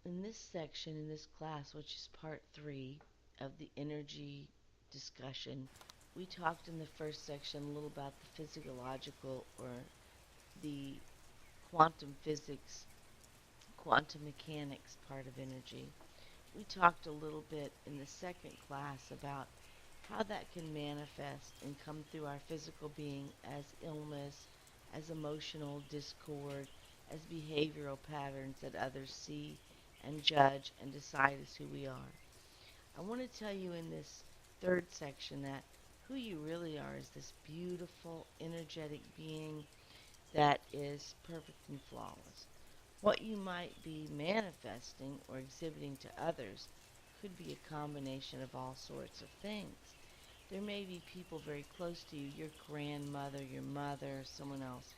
In this section, in this class, which is part 3 of the energy discussion, we talked in the first section a little about the physiological or the quantum physics, quantum mechanics part of energy. We talked a little bit in the second class about how that can manifest and come through our physical being as illness, as emotional discord, as behavioral patterns that others see and judge and decide as who we are. I want to tell you in this third section that who you really are is this beautiful, energetic being that is perfect and flawless. What you might be manifesting or exhibiting to others could be a combination of all sorts of things. There may be people very close to you, your grandmother, your mother, someone else,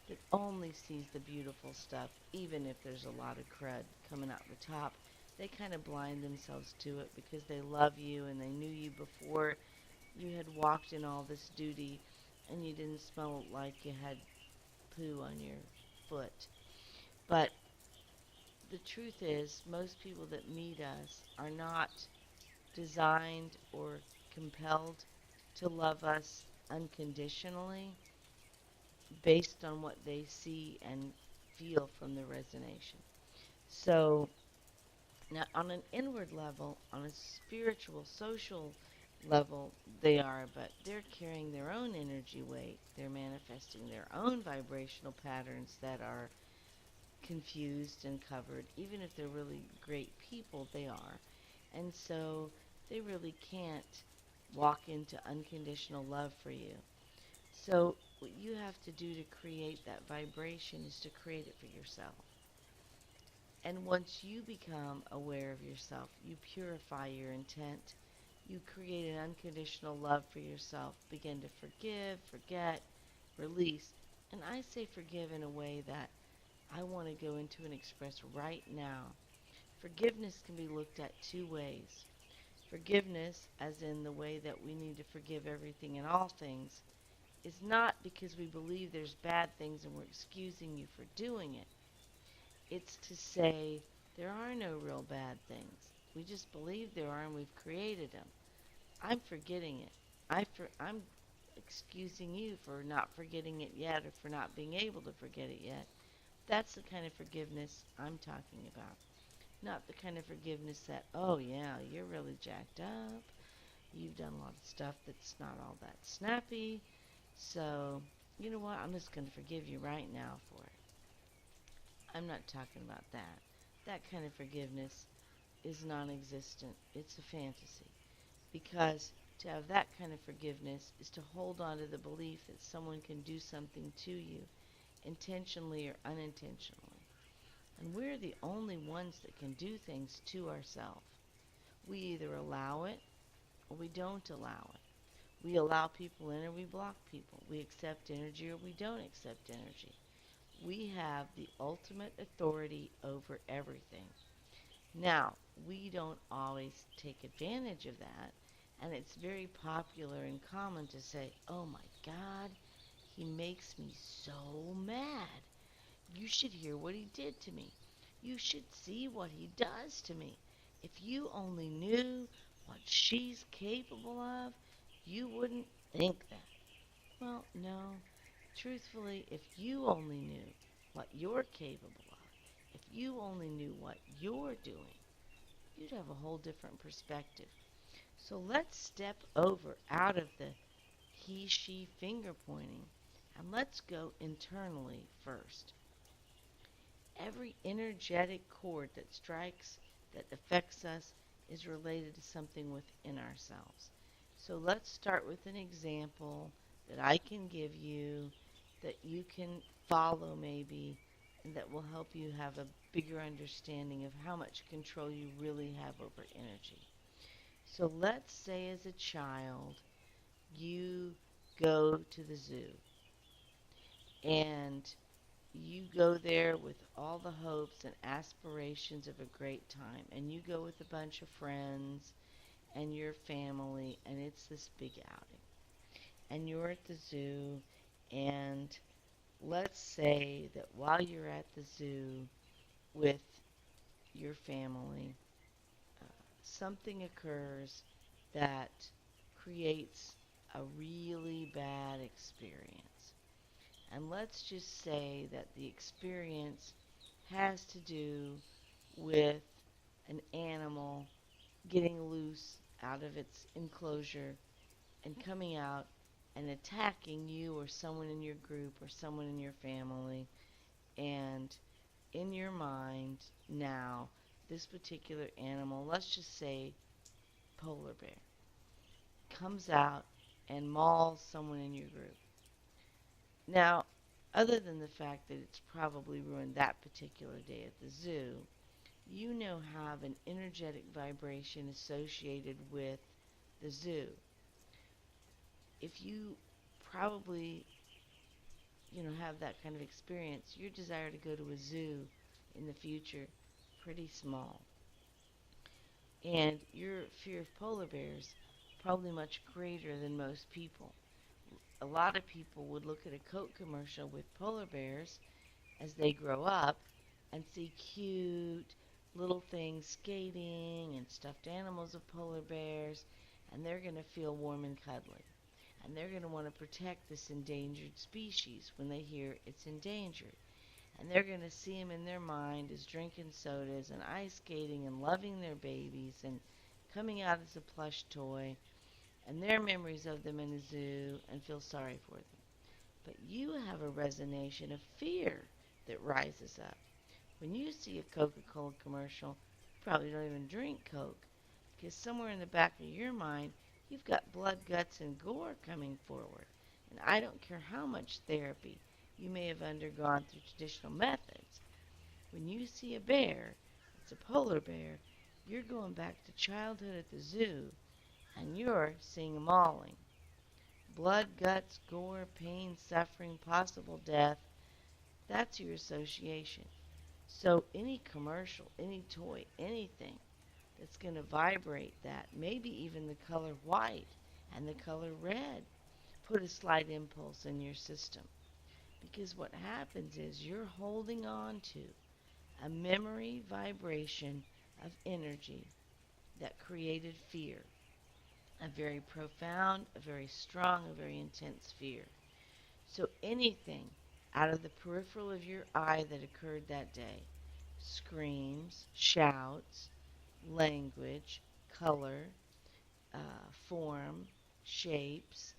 that only sees the beautiful stuff, even if there's a lot of crud coming out the top. They kind of blind themselves to it because they love you and they knew you before you had walked in all this duty and you didn't smell like you had poo on your foot. But the truth is, most people that meet us are not designed or compelled to love us unconditionally based on what they see and feel from the resonation. So, now on an inward level, on a spiritual, social level, they are, but they're carrying their own energy weight. They're manifesting their own vibrational patterns that are confused and covered. Even if they're really great people, they are. And so they really can't walk into unconditional love for you. So, what you have to do to create that vibration is to create it for yourself. And once you become aware of yourself, you purify your intent, you create an unconditional love for yourself, begin to forgive, forget, release. And I say forgive in a way that I want to go into and express right now. Forgiveness can be looked at two ways. Forgiveness, as in the way that we need to forgive everything and all things, is not because we believe there's bad things and we're excusing you for doing it. It's to say there are no real bad things. We just believe there are and we've created them. I'm forgetting it. I'm excusing you for not forgetting it yet or for not being able to forget it yet. That's the kind of forgiveness I'm talking about. Not the kind of forgiveness that, oh yeah, you're really jacked up. You've done a lot of stuff that's not all that snappy. So, you know what? I'm just going to forgive you right now for it. I'm not talking about that. That kind of forgiveness is non existent. It's a fantasy. Because to have that kind of forgiveness is to hold on to the belief that someone can do something to you, intentionally or unintentionally. And we're the only ones that can do things to ourselves. We either allow it or we don't allow it. We allow people in or we block people. We accept energy or we don't accept energy. We have the ultimate authority over everything. Now, we don't always take advantage of that, and it's very popular and common to say, oh my God, he makes me so mad. You should hear what he did to me. You should see what he does to me. If you only knew what she's capable of, you wouldn't think that. Well, no. Truthfully, if you only knew what you're capable of, if you only knew what you're doing, you'd have a whole different perspective. So let's step over out of the he, she finger pointing and let's go internally first. Every energetic chord that strikes, that affects us, is related to something within ourselves. So let's start with an example that I can give you that you can follow maybe and that will help you have a bigger understanding of how much control you really have over energy. So let's say as a child you go to the zoo and you go there with all the hopes and aspirations of a great time, and you go with a bunch of friends and your family, and it's this big outing. And you're at the zoo, and let's say that while you're at the zoo with your family, something occurs that creates a really bad experience. And let's just say that the experience has to do with an animal getting loose out of its enclosure and coming out and attacking you or someone in your group or someone in your family. And in your mind now, this particular animal, let's just say polar bear, comes out and mauls someone in your group. Now, other than the fact that it's probably ruined that particular day at the zoo, you now have an energetic vibration associated with the zoo. If you probably, have that kind of experience, your desire to go to a zoo in the future pretty small. And your fear of polar bears probably much greater than most people. A lot of people would look at a Coke commercial with polar bears as they grow up and see cute little things skating and stuffed animals of polar bears, and they're going to feel warm and cuddly. And they're going to want to protect this endangered species when they hear it's endangered. And they're going to see them in their mind as drinking sodas and ice skating and loving their babies and coming out as a plush toy and their memories of them in a zoo and feel sorry for them. But you have a resonance of fear that rises up. When you see a Coca-Cola commercial, you probably don't even drink Coke because somewhere in the back of your mind, you've got blood, guts, and gore coming forward. And I don't care how much therapy you may have undergone through traditional methods. When you see a bear, it's a polar bear, you're going back to childhood at the zoo and you're seeing a mauling. Blood, guts, gore, pain, suffering, possible death, that's your association. So any commercial, any toy, anything that's going to vibrate that, maybe even the color white and the color red, put a slight impulse in your system. Because what happens is you're holding on to a memory vibration of energy that created fear, a very profound, a very strong, a very intense fear. So anything out of the peripheral of your eye that occurred that day, screams, shouts, language, color, form, shapes,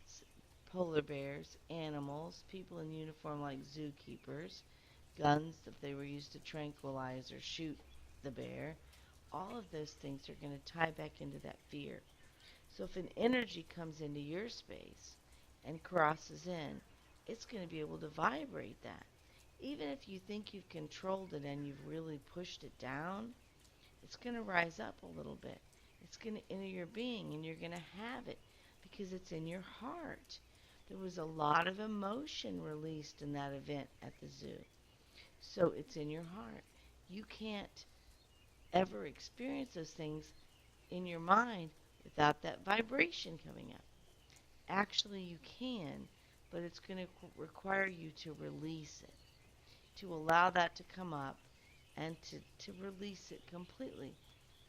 polar bears, animals, people in uniform like zookeepers, guns if they were used to tranquilize or shoot the bear, all of those things are going to tie back into that fear. So if an energy comes into your space and crosses in, it's going to be able to vibrate that. Even if you think you've controlled it and you've really pushed it down, it's going to rise up a little bit. It's going to enter your being and you're going to have it because it's in your heart. There was a lot of emotion released in that event at the zoo. So it's in your heart. You can't ever experience those things in your mind without that vibration coming up. Actually, you can, but it's going to require you to release it, to allow that to come up and to release it completely.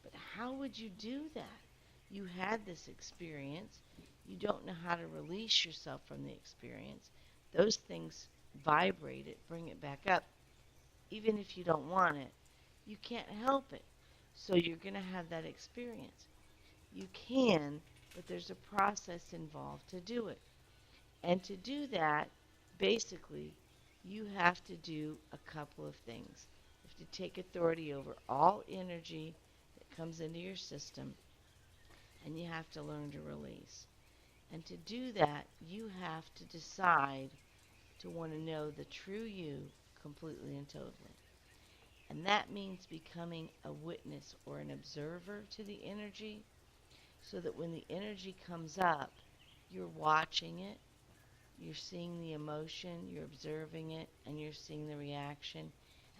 But how would you do that? You had this experience. You don't know how to release yourself from the experience. Those things vibrate it, bring it back up. Even if you don't want it, you can't help it. So you're going to have that experience. You can, but there's a process involved to do it. And to do that, basically, you have to do a couple of things. You have to take authority over all energy that comes into your system, and you have to learn to release. And to do that, you have to decide to want to know the true you completely and totally. And that means becoming a witness or an observer to the energy so that when the energy comes up, you're watching it, you're seeing the emotion, you're observing it, and you're seeing the reaction,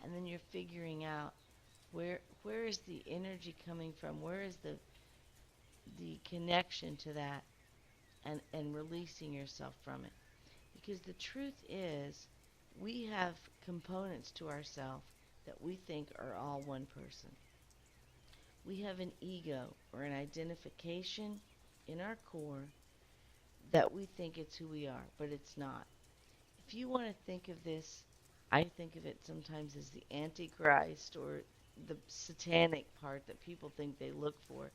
and then you're figuring out where is the energy coming from, where is the connection to that, and releasing yourself from it. Because the truth is, we have components to ourselves that we think are all one person. We have an ego or an identification in our core that we think it's who we are, but it's not. If you want to think of this, I think of it sometimes as the Antichrist or the satanic part that people think they look for.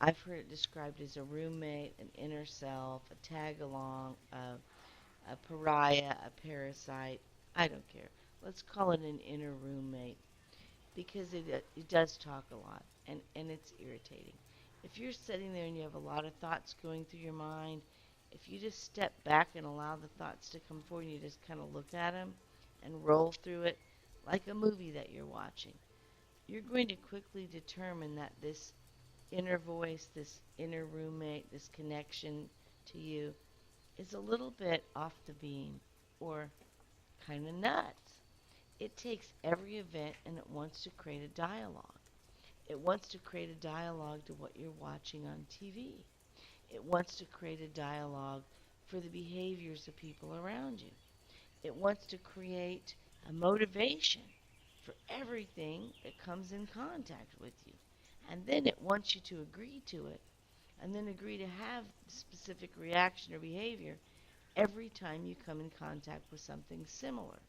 I've heard it described as a roommate, an inner self, a tag along, a pariah, a parasite. I don't care. Let's call it an inner roommate because it does talk a lot and it's irritating. If you're sitting there and you have a lot of thoughts going through your mind, if you just step back and allow the thoughts to come forward and you just kind of look at them and roll through it like a movie that you're watching, you're going to quickly determine that this inner voice, this inner roommate, this connection to you is a little bit off the beam or kind of nuts. It takes every event and it wants to create a dialogue. It wants to create a dialogue to what you're watching on TV. It wants to create a dialogue for the behaviors of people around you. It wants to create a motivation for everything that comes in contact with you. And then it wants you to agree to it and then agree to have specific reaction or behavior every time you come in contact with something similar.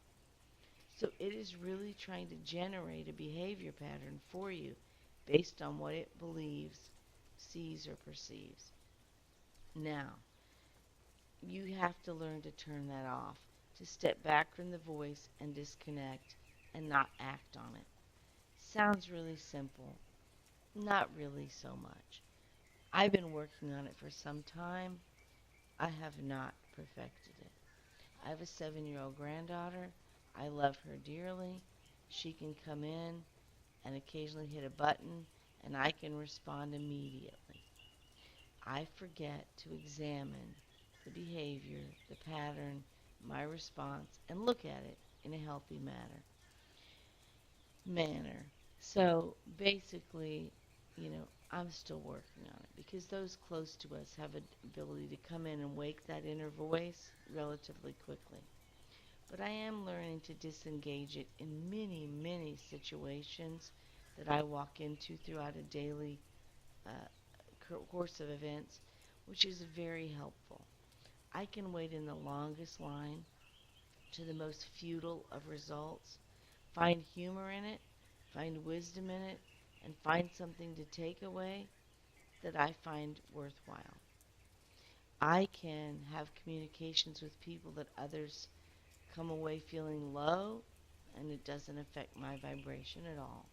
So it is really trying to generate a behavior pattern for you based on what it believes, sees, or perceives. Now, you have to learn to turn that off, to step back from the voice and disconnect and not act on it. Sounds really simple. Not really so much. I've been working on it for some time. I have not perfected it. I have a 7-year-old granddaughter. I love her dearly. She can come in and occasionally hit a button, and I can respond immediately. I forget to examine the behavior, the pattern, my response, and look at it in a healthy manner. So basically, I'm still working on it because those close to us have an ability to come in and wake that inner voice relatively quickly. But I am learning to disengage it in many, many situations that I walk into throughout a daily uh, course of events, which is very helpful. I can wait in the longest line to the most futile of results, find humor in it, find wisdom in it, and find something to take away that I find worthwhile. I can have communications with people that others come away feeling low, and it doesn't affect my vibration at all.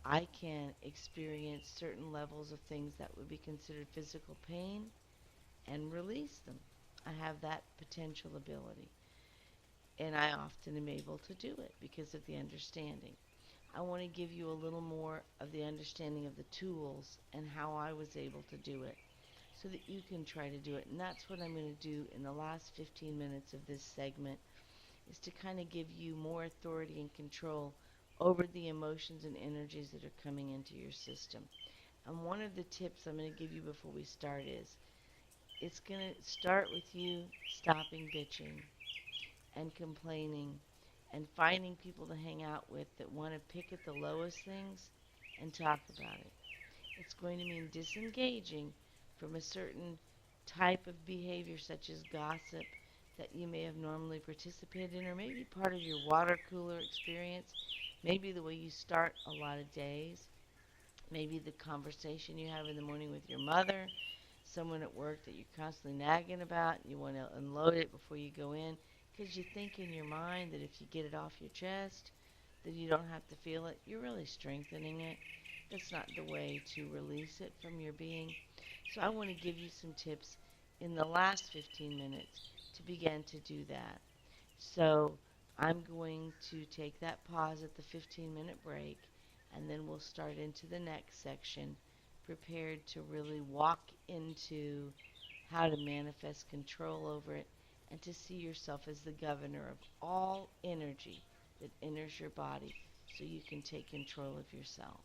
I can experience certain levels of things that would be considered physical pain and release them. I have that potential ability, and I often am able to do it because of the understanding. I want to give you a little more of the understanding of the tools and how I was able to do it so that you can try to do it. And that's what I'm going to do in the last 15 minutes of this segment is to kind of give you more authority and control over the emotions and energies that are coming into your system. And one of the tips I'm going to give you before we start is it's going to start with you stopping bitching and complaining and finding people to hang out with that want to pick at the lowest things and talk about it. It's going to mean disengaging from a certain type of behavior, such as gossip, that you may have normally participated in, or maybe part of your water cooler experience, maybe the way you start a lot of days, maybe the conversation you have in the morning with your mother, someone at work that you're constantly nagging about, and you want to unload it before you go in, because you think in your mind that if you get it off your chest, that you don't have to feel it. You're really strengthening it. That's not the way to release it from your being. So I want to give you some tips in the last 15 minutes to begin to do that. So I'm going to take that pause at the 15-minute break, and then we'll start into the next section, prepared to really walk into how to manifest control over it and to see yourself as the governor of all energy that enters your body so you can take control of yourself.